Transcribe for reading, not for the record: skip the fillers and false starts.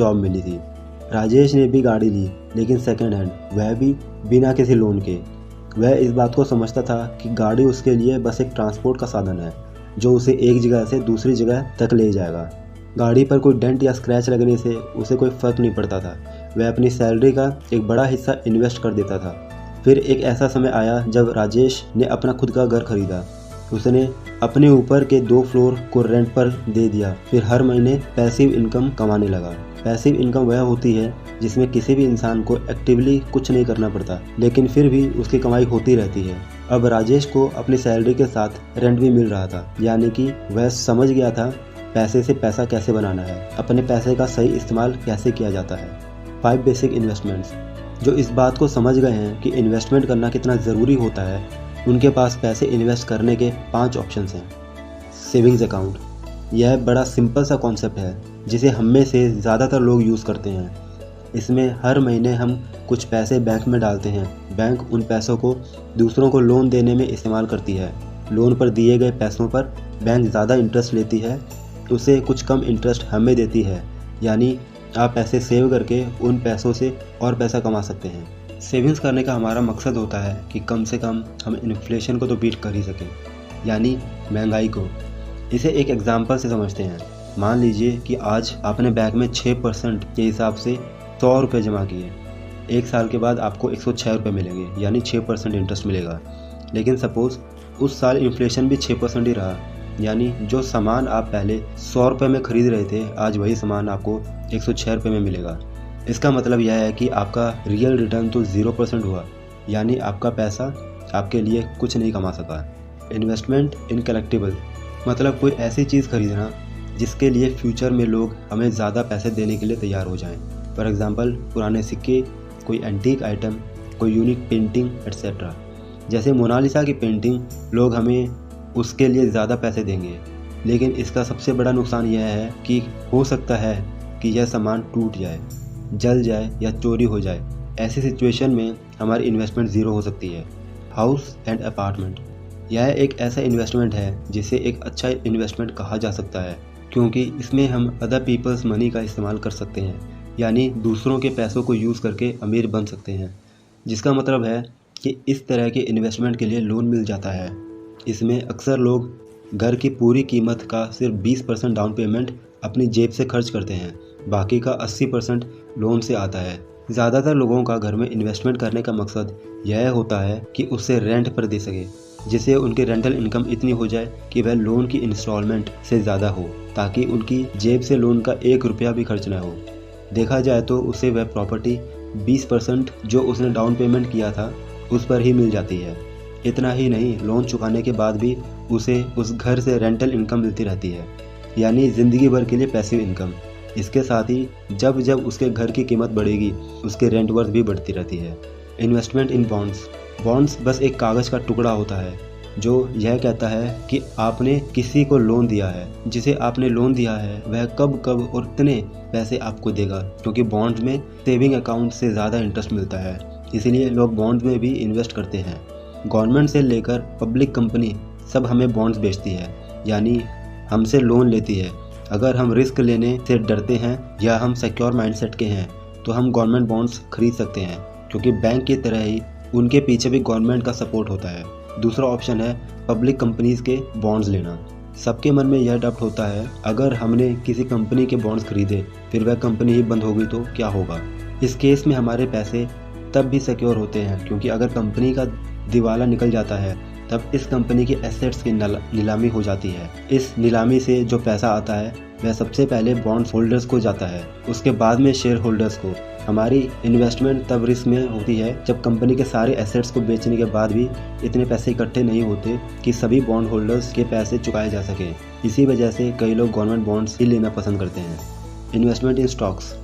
Job मिली थी। राजेश ने भी गाड़ी ली, लेकिन सेकंड हैंड, वह भी बिना किसी लोन के। वह इस बात को समझता था कि गाड़ी उसके लिए बस एक ट्रांसपोर्ट का साधन है जो उसे एक जगह से दूसरी जगह तक ले जाएगा। गाड़ी पर कोई डेंट या स्क्रैच लगने से उसे कोई फ़र्क नहीं पड़ता था। वह अपनी सैलरी का एक बड़ा हिस्सा इन्वेस्ट कर देता था। फिर एक ऐसा समय आया जब राजेश ने अपना खुद का घर खरीदा। उसने अपने ऊपर के 2 फ्लोर को रेंट पर दे दिया। फिर हर महीने पैसिव इनकम कमाने लगा। पैसिव इनकम वह होती है जिसमें किसी भी इंसान को एक्टिवली कुछ नहीं करना पड़ता, लेकिन फिर भी उसकी कमाई होती रहती है। अब राजेश को अपनी सैलरी के साथ रेंट भी मिल रहा था, यानी कि वह समझ गया था पैसे से पैसा कैसे बनाना है, अपने पैसे का सही इस्तेमाल कैसे किया जाता है। 5 बेसिक इन्वेस्टमेंट्स। जो इस बात को समझ गए हैं कि इन्वेस्टमेंट करना कितना ज़रूरी होता है, उनके पास पैसे इन्वेस्ट करने के 5 ऑप्शंस हैं। Savings account. यह बड़ा सिंपल सा कॉन्सेप्ट है जिसे हम में से ज़्यादातर लोग यूज़ करते हैं। इसमें हर महीने हम कुछ पैसे बैंक में डालते हैं। बैंक उन पैसों को दूसरों को लोन देने में इस्तेमाल करती है। लोन पर दिए गए पैसों पर बैंक ज़्यादा इंटरेस्ट लेती है, उसे कुछ कम इंटरेस्ट हमें देती है, यानी आप पैसे सेव करके उन पैसों से और पैसा कमा सकते हैं। सेविंग्स करने का हमारा मकसद होता है कि कम से कम हम इन्फ्लेशन को तो बीट कर ही सकें, यानी महंगाई को। इसे एक एग्जांपल से समझते हैं। मान लीजिए कि आज आपने बैंक में 6% के हिसाब से 100 रुपये जमा किए। 1 साल के बाद आपको 106 रुपये मिलेंगे, यानी 6% इंटरेस्ट मिलेगा। लेकिन सपोज़ उस साल इन्फ्लेशन भी 6% ही रहा, यानी जो सामान आप पहले 100 रुपये में खरीद रहे थे, आज वही सामान आपको 106 रुपये में मिलेगा। इसका मतलब यह है कि आपका रियल रिटर्न तो 0% हुआ, यानी आपका पैसा आपके लिए कुछ नहीं कमा सका। इन्वेस्टमेंट इन कलेक्टिबल, मतलब कोई ऐसी चीज़ खरीदना जिसके लिए फ्यूचर में लोग हमें ज़्यादा पैसे देने के लिए तैयार हो जाएं। फॉर एग्ज़ाम्पल पुराने सिक्के, कोई एंटीक आइटम, कोई यूनिक पेंटिंग एट्सेट्रा। जैसे मोनालिसा की पेंटिंग, लोग हमें उसके लिए ज़्यादा पैसे देंगे, लेकिन इसका सबसे बड़ा नुकसान यह है कि हो सकता है कि यह सामान टूट जाए, जल जाए या चोरी हो जाए। ऐसी सिचुएशन में हमारी इन्वेस्टमेंट ज़ीरो हो सकती है। हाउस एंड अपार्टमेंट, यह एक ऐसा इन्वेस्टमेंट है जिसे एक अच्छा इन्वेस्टमेंट कहा जा सकता है, क्योंकि इसमें हम अदर पीपल्स मनी का इस्तेमाल कर सकते हैं, यानी दूसरों के पैसों को यूज़ करके अमीर बन सकते हैं। जिसका मतलब है कि इस तरह के इन्वेस्टमेंट के लिए लोन मिल जाता है। इसमें अक्सर लोग घर की पूरी कीमत का सिर्फ 20% डाउन पेमेंट अपनी जेब से खर्च करते हैं, बाकी का 80% लोन से आता है। ज़्यादातर लोगों का घर में इन्वेस्टमेंट करने का मकसद यह होता है कि उसे रेंट पर दे सके, जिससे उनकी रेंटल इनकम इतनी हो जाए कि वह लोन की इंस्टॉलमेंट से ज़्यादा हो, ताकि उनकी जेब से लोन का 1 रुपया भी खर्च न हो। देखा जाए तो उसे वह प्रॉपर्टी 20% जो उसने डाउन पेमेंट किया था उस पर ही मिल जाती है। इतना ही नहीं, लोन चुकाने के बाद भी उसे उस घर से रेंटल इनकम मिलती रहती है, यानी ज़िंदगी भर के लिए पैसिव इनकम। इसके साथ ही जब जब उसके घर की कीमत बढ़ेगी, उसके रेंट वर्थ भी बढ़ती रहती है। इन्वेस्टमेंट इन बॉन्ड्स। बॉन्ड्स बस एक कागज़ का टुकड़ा होता है जो यह कहता है कि आपने किसी को लोन दिया है, जिसे आपने लोन दिया है वह कब कब और कितने पैसे आपको देगा, क्योंकि बॉन्ड्स में सेविंग अकाउंट से ज़्यादा इंटरेस्ट मिलता है, इसीलिए लोग बॉन्ड्स में भी इन्वेस्ट करते हैं। गवर्नमेंट से लेकर पब्लिक कंपनी सब हमें बॉन्ड्स बेचती है, यानी हमसे लोन लेती है। अगर हम रिस्क लेने से डरते हैं या हम सिक्योर माइंडसेट के हैं तो हम गवर्नमेंट बॉन्ड्स खरीद सकते हैं, क्योंकि बैंक की तरह ही उनके पीछे भी गवर्नमेंट का सपोर्ट होता है। दूसरा ऑप्शन है पब्लिक कंपनीज़ के बॉन्ड्स लेना। सबके मन में यह डाउट होता है, अगर हमने किसी कंपनी के बॉन्ड्स खरीदे फिर वह कंपनी ही बंद होगी तो क्या होगा। इस केस में हमारे पैसे तब भी सिक्योर होते हैं, क्योंकि अगर कंपनी का दिवाला निकल जाता है तब इस कंपनी के एसेट्स की नीलामी हो जाती है। इस नीलामी से जो पैसा आता है वह सबसे पहले बॉन्ड होल्डर्स को जाता है, उसके बाद में शेयर होल्डर्स को। हमारी इन्वेस्टमेंट तब रिस्क में होती है जब कंपनी के सारे एसेट्स को बेचने के बाद भी इतने पैसे इकट्ठे नहीं होते कि सभी बॉन्ड होल्डर्स के पैसे चुकाए जा सके। इसी वजह से कई लोग गवर्नमेंट बॉन्ड्स ही लेना पसंद करते हैं। इन्वेस्टमेंट इन स्टॉक्स।